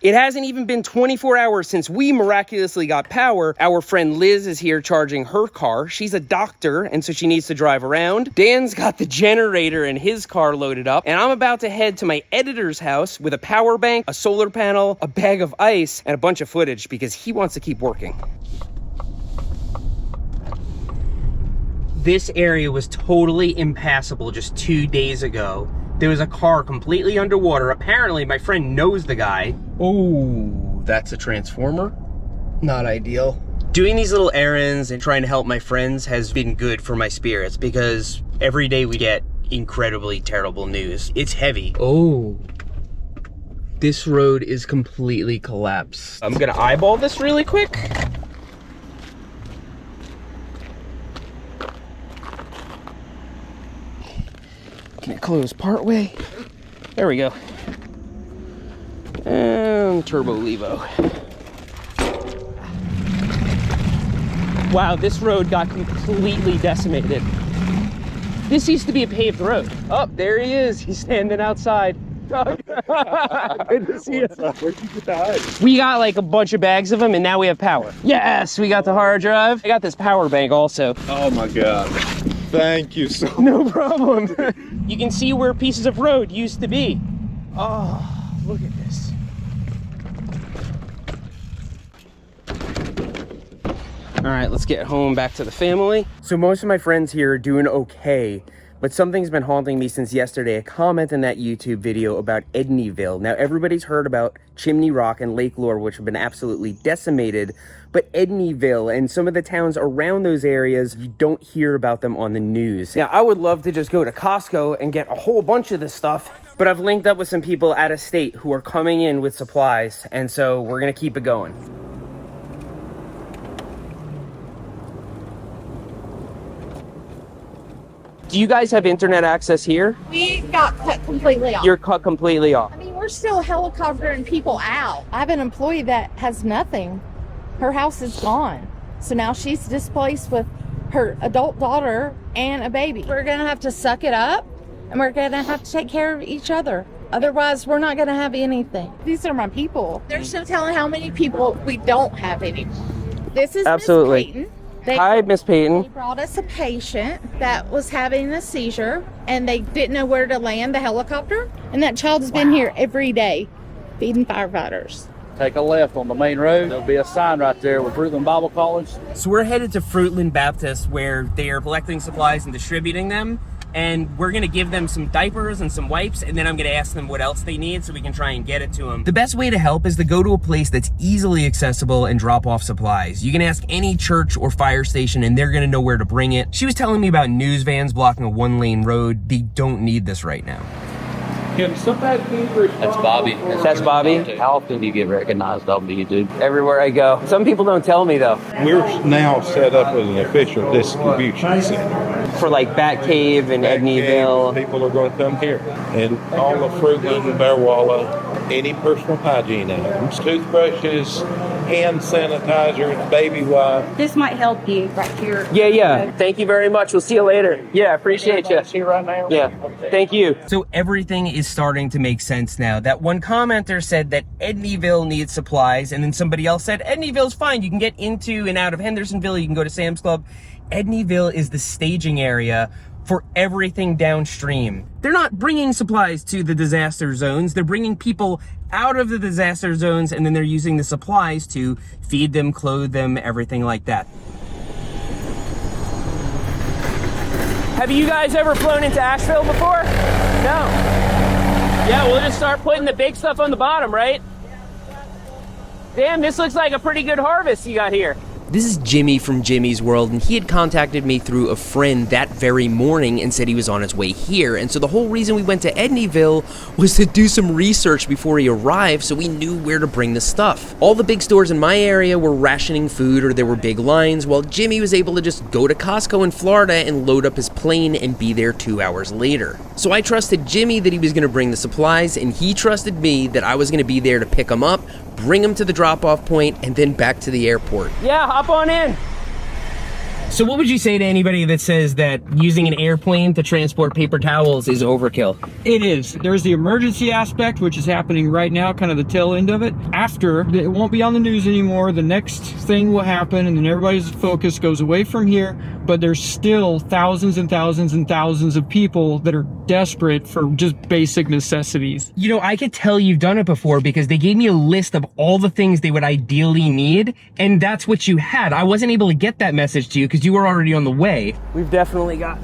It hasn't even been 24 hours since we miraculously got power. Our friend Liz is here charging her car. She's a doctor, and so she needs to drive around. Dan's got the generator in his car loaded up, and I'm about to head to my editor's house with a power bank, a solar panel, a bag of ice, and a bunch of footage because he wants to keep working. This area was totally impassable just 2 days ago. There was a car completely underwater. Apparently, my friend knows the guy. Oh, that's a transformer. Not ideal. Doing these little errands and trying to help my friends has been good for my spirits because every day we get incredibly terrible news. It's heavy. Oh, this road is completely collapsed. I'm gonna eyeball this really quick. Can it close part way? There we go. And turbo levo. Wow, this road got completely decimated. This used to be a paved road. Oh, there he is. He's standing outside. Good to see you. Where'd you get the ice? We got like a bunch of bags of them and now we have power. Yes, we got the hard drive. I got this power bank also. Oh my God. Thank you so much. No problem. You can see where pieces of road used to be. Oh, look at this. All right, let's get home back to the family. So most of my friends here are doing okay, but something's been haunting me since yesterday. A comment in that YouTube video about Edneyville. Now, everybody's heard about Chimney Rock and Lake Lure, which have been absolutely decimated, but Edneyville and some of the towns around those areas, you don't hear about them on the news. Now, I would love to just go to Costco and get a whole bunch of this stuff, but I've linked up with some people out of state who are coming in with supplies, and so we're gonna keep it going. Do you guys have internet access here? We got cut completely off. You're cut completely off. I mean, we're still helicoptering people out. I have an employee that has nothing. Her house is gone. So now she's displaced with her adult daughter and a baby. We're gonna have to suck it up and we're gonna have to take care of each other. Otherwise, we're not gonna have anything. These are my people. There's no telling how many people we don't have anymore. This is Absolutely. Miss Peyton. Hi, Miss Peyton. They brought us a patient that was having a seizure and they didn't know where to land the helicopter. And that child has been here every day feeding firefighters. Take a left on the main road. There'll be a sign right there with Fruitland Bible College. So we're headed to Fruitland Baptist where they are collecting supplies and distributing them. And we're gonna give them some diapers and some wipes, and then I'm gonna ask them what else they need so we can try and get it to them. The best way to help is to go to a place that's easily accessible and drop off supplies. You can ask any church or fire station and they're gonna know where to bring it. She was telling me about news vans blocking a 1-lane road. They don't need this right now. Can somebody be responsible? That's Bobby. That's Bobby? How often do you get recognized on YouTube? Everywhere I go. Some people don't tell me though. We're now set up as an official distribution center. For like Bat Cave and Edneyville. People are going to come here. And all of Fruitland and Bearwalla, any personal hygiene items, toothbrushes, hand sanitizers, baby wipes. This might help you right here. Yeah. Thank you very much. We'll see you later. Yeah, appreciate you. See right now? Yeah, thank you. So everything is starting to make sense now. That one commenter said that Edneyville needs supplies, and then somebody else said Edneyville's fine. You can get into and out of Hendersonville. You can go to Sam's Club. Edneyville is the staging area for everything downstream. They're not bringing supplies to the disaster zones. They're bringing people out of the disaster zones, and then they're using the supplies to feed them, clothe them, everything like that. Have you guys ever flown into Asheville before? No. Yeah, we'll just start putting the big stuff on the bottom, right? Damn, this looks like a pretty good harvest you got here. This is Jimmy from Jimmy's World, and he had contacted me through a friend that very morning and said he was on his way here. And so the whole reason we went to Edneyville was to do some research before he arrived so we knew where to bring the stuff. All the big stores in my area were rationing food or there were big lines, while Jimmy was able to just go to Costco in Florida and load up his plane and be there 2 hours later. So I trusted Jimmy that he was going to bring the supplies, and he trusted me that I was going to be there to pick him up, bring him to the drop-off point, and then back to the airport. Yeah, hop on in. So what would you say to anybody that says that using an airplane to transport paper towels is overkill? It is. There's the emergency aspect, which is happening right now, kind of the tail end of it. After, it won't be on the news anymore. The next thing will happen, and then everybody's focus goes away from here. But there's still thousands and thousands and thousands of people that are desperate for just basic necessities. You know, I could tell you've done it before because they gave me a list of all the things they would ideally need, and that's what you had. I wasn't able to get that message to you because you were already on the way. We've definitely got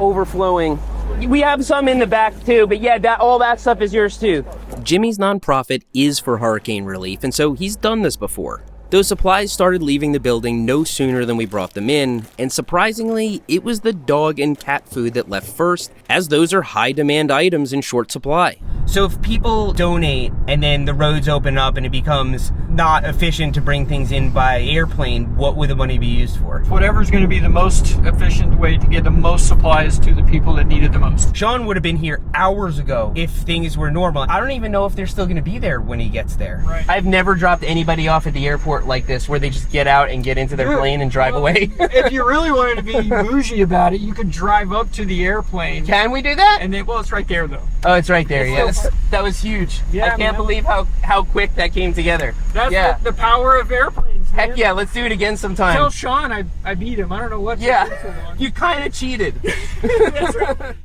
overflowing. We have some in the back too, but yeah, all that stuff is yours too. Jimmy's nonprofit is for hurricane relief, and so he's done this before. Those supplies started leaving the building no sooner than we brought them in, and surprisingly, it was the dog and cat food that left first, as those are high demand items in short supply. So if people donate and then the roads open up and it becomes not efficient to bring things in by airplane, what would the money be used for? Whatever's going to be the most efficient way to get the most supplies to the people that need it the most. Sean would have been here hours ago if things were normal. I don't even know if they're still going to be there when he gets there. Right. I've never dropped anybody off at the airport like this where they just get out and get into their plane and drive away. If you really wanted to be bougie about it, you could drive up to the airplane. Can we do that? And then, well, it's right there though. Oh, it's right there. Yes, that was huge. Yeah, I can't believe how quick that came together. That's the power of airplanes, man. Heck yeah, let's do it again sometime. Tell Sean I beat him. I don't know what. Yeah, you kind of cheated. That's right.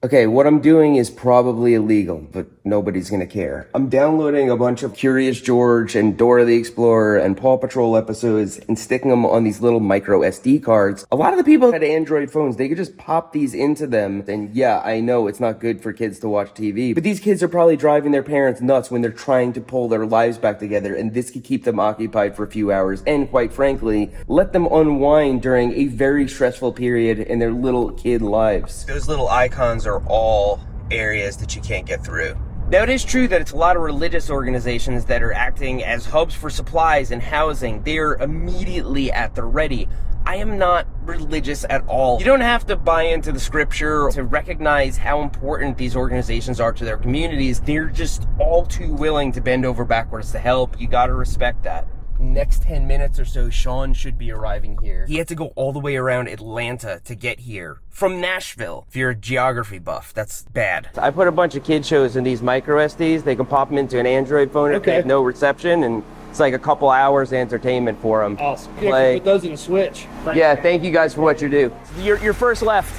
Okay, what I'm doing is probably illegal, but nobody's gonna care. I'm downloading a bunch of Curious George and Dora the Explorer and Paw Patrol episodes and sticking them on these little micro SD cards. A lot of the people had Android phones. They could just pop these into them. And yeah, I know it's not good for kids to watch TV, but these kids are probably driving their parents nuts when they're trying to pull their lives back together, and this could keep them occupied for a few hours and, quite frankly, let them unwind during a very stressful period in their little kid lives. Those little icons are all areas that you can't get through. Now, it is true that it's a lot of religious organizations that are acting as hubs for supplies and housing. They're immediately at the ready. I am not religious at all. You don't have to buy into the scripture to recognize how important these organizations are to their communities. They're just all too willing to bend over backwards to help. You gotta respect that. Next 10 minutes or so, Sean should be arriving here. He had to go all the way around Atlanta to get here from Nashville. If you're a geography buff, that's bad. I put a bunch of kid shows in these micro SDs. They can pop them into an Android phone if they have no reception, and it's like a couple hours entertainment for them. Awesome. Yeah, put those in a switch. Yeah, thank you guys for what you do. Your first left.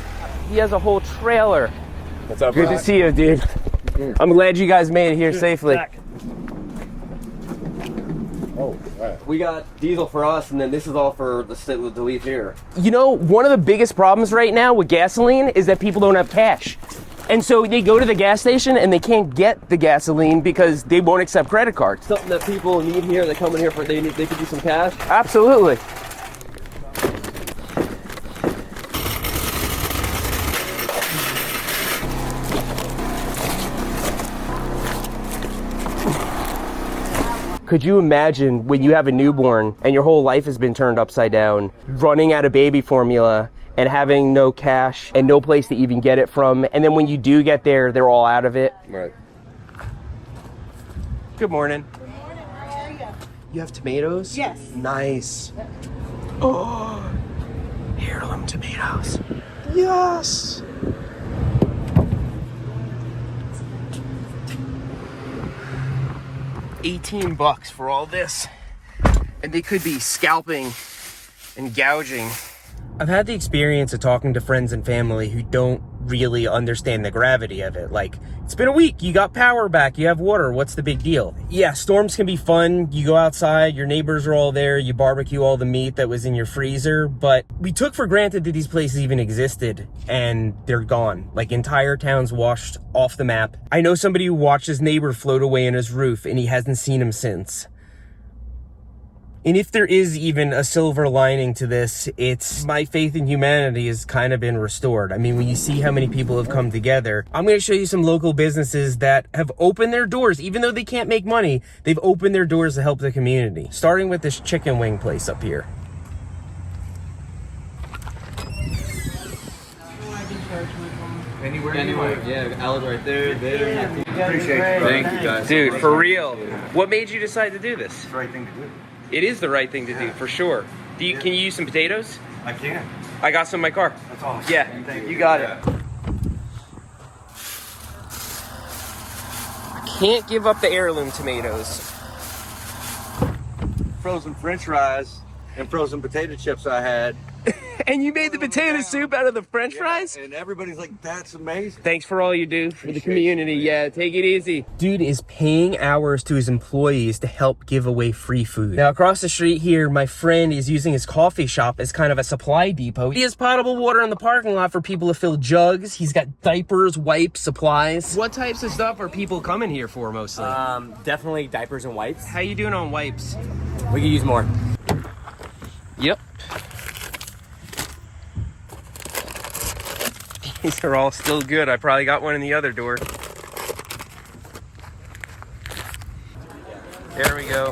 He has a whole trailer. What's up, Good to see you, dude. I'm glad you guys made it here safely. Oh, right. We got diesel for us, and then this is all for the leave here. You know, one of the biggest problems right now with gasoline is that people don't have cash. And so they go to the gas station and they can't get the gasoline because they won't accept credit cards. Something that people need here, they come in here for, they could use some cash. Absolutely. Could you imagine when you have a newborn and your whole life has been turned upside down, running out of baby formula and having no cash and no place to even get it from, and then when you do get there, they're all out of it? Right. Good morning. Good morning, how are you? You have tomatoes? Yes. Nice. Oh, heirloom tomatoes. Yes. $18 for all this, and they could be scalping and gouging. I've had the experience of talking to friends and family who don't really understand the gravity of it. Like, it's been a week, you got power back, you have water, what's the big deal? Yeah, storms can be fun, you go outside, your neighbors are all there, you barbecue all the meat that was in your freezer, but we took for granted that these places even existed, and they're gone. Like, entire towns washed off the map. I know somebody who watched his neighbor float away on his roof, and he hasn't seen him since. And if there is even a silver lining to this, it's my faith in humanity has kind of been restored. I mean, when you see how many people have come together, I'm going to show you some local businesses that have opened their doors. Even though they can't make money, they've opened their doors to help the community. Starting with this chicken wing place up here. Anywhere. Yeah, Al's right there. Appreciate you. Thank you, guys. Dude, for real. What made you decide to do this? It's the right thing to do. It is the right thing to do, for sure. Can you use some potatoes? I can. I got some in my car. That's awesome. Yeah, you got it. I can't give up the heirloom tomatoes. Frozen French fries and frozen potato chips I had. And you made the potato soup out of the French fries? And everybody's like, that's amazing. Thanks for all you do for the community. Yeah, take it easy. Dude is paying hours to his employees to help give away free food. Now, across the street here, my friend is using his coffee shop as kind of a supply depot. He has potable water in the parking lot for people to fill jugs. He's got diapers, wipes, supplies. What types of stuff are people coming here for mostly? Definitely diapers and wipes. How you doing on wipes? We could use more. Yep. These are all still good. I probably got one in the other door. There we go.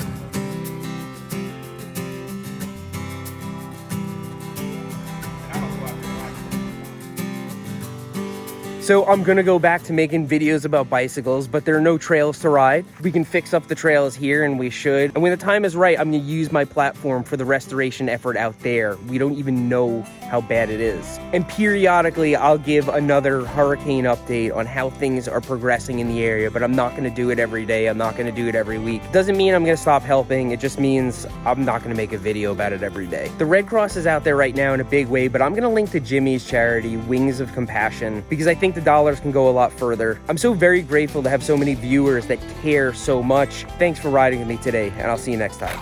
So I'm gonna go back to making videos about bicycles, but there are no trails to ride. We can fix up the trails here, and we should. And when the time is right, I'm gonna use my platform for the restoration effort out there. We don't even know how bad it is. And periodically, I'll give another hurricane update on how things are progressing in the area, but I'm not gonna do it every day. I'm not gonna do it every week. Doesn't mean I'm gonna stop helping. It just means I'm not gonna make a video about it every day. The Red Cross is out there right now in a big way, but I'm gonna link to Jimmy's charity, Wings of Compassion, because I think the dollars can go a lot further. I'm so very grateful to have so many viewers that care so much. Thanks for riding with me today, and I'll see you next time.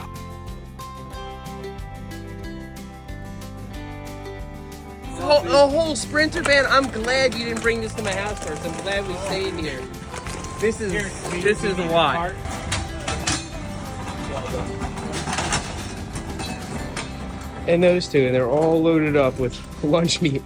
A whole Sprinter van. I'm glad you didn't bring this to my house first. I'm glad we stayed here. This is a lot. And those two, and they're all loaded up with lunch meat.